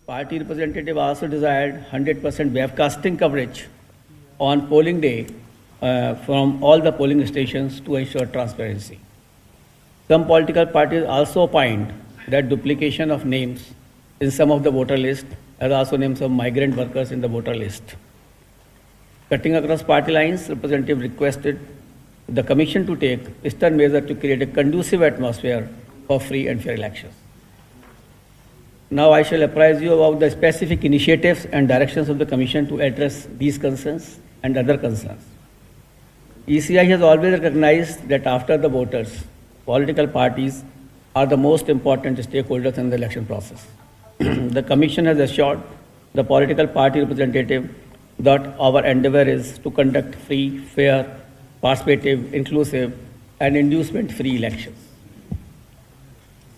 Party representative also desired 100% webcasting coverage on polling day from all the polling stations to ensure transparency. Some political parties also opined that duplication of names in some of the voter list, as also names of migrant workers in the voter list. Cutting across party lines, representative requested the commission to take stern measures to create a conducive atmosphere for free and fair elections. Now I shall apprise you about the specific initiatives and directions of the commission to address these concerns and other concerns. ECI has always recognized that after the voters, political parties are the most important stakeholders in the election process. The Commission has assured the political party representative that our endeavor is to conduct free, fair, participative, inclusive, and inducement-free elections.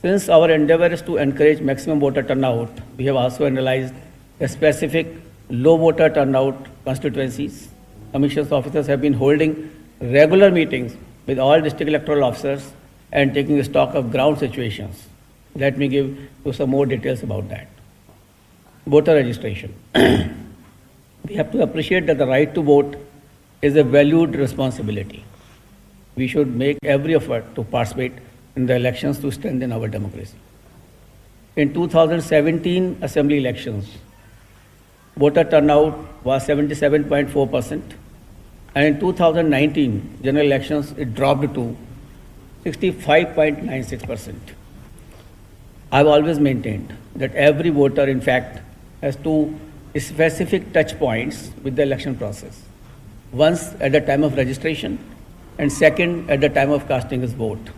Since our endeavor is to encourage maximum voter turnout, we have also analyzed the specific low voter turnout constituencies. Commission's officers have been holding regular meetings with all district electoral officers and taking stock of ground situations. Let me give you some more details about that. Voter registration. We have to appreciate that the right to vote is a valued responsibility. We should make every effort to participate in the elections to strengthen our democracy. In 2017 assembly elections, voter turnout was 77.4%, and in 2019 general elections it dropped to 65.96%. I've always maintained that every voter, in fact, has two specific touch points with the election process. Once at the time of registration, and second at the time of casting his vote.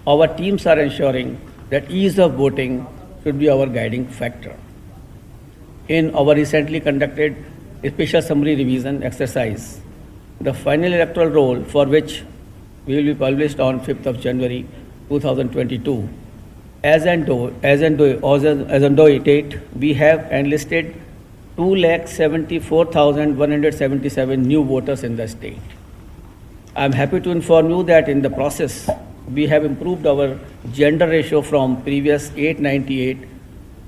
Our teams are ensuring that ease of voting should be our guiding factor. In our recently conducted special summary revision exercise, the final electoral roll, for which we will be published on 5th of January 2022, as on date, we have enlisted 2,74,177 new voters in the state. I am happy to inform you that in the process, we have improved our gender ratio from previous 898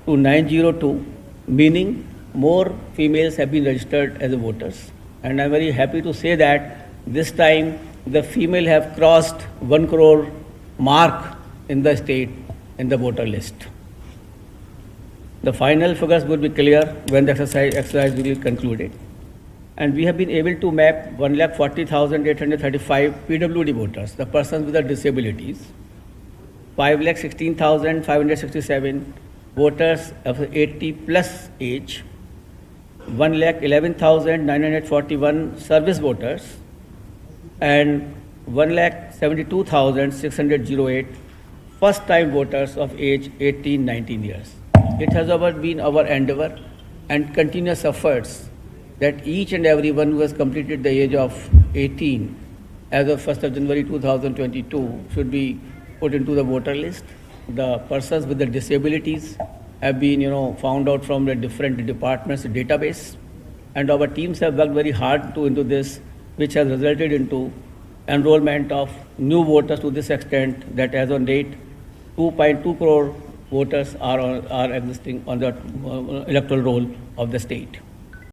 to 902, meaning more females have been registered as voters. And I am very happy to say that this time the female have crossed 1 crore mark in the state in the voter list. The final figures will be clear when the exercise will be concluded. And we have been able to map 1,40,835 PWD voters, the persons with the disabilities, 5,16,567 voters of 80 plus age, 1,11,941 service voters, and 1,72,608 first-time voters of age 18-19 years. It has been our endeavor and continuous efforts that each and every one who has completed the age of 18 as of 1st of January 2022 should be put into the voter list. The persons with the disabilities have been, found out from the different departments database, and our teams have worked very hard into this, which has resulted into enrollment of new voters to this extent that as on date, 2.2 crore voters are existing on the electoral roll of the state.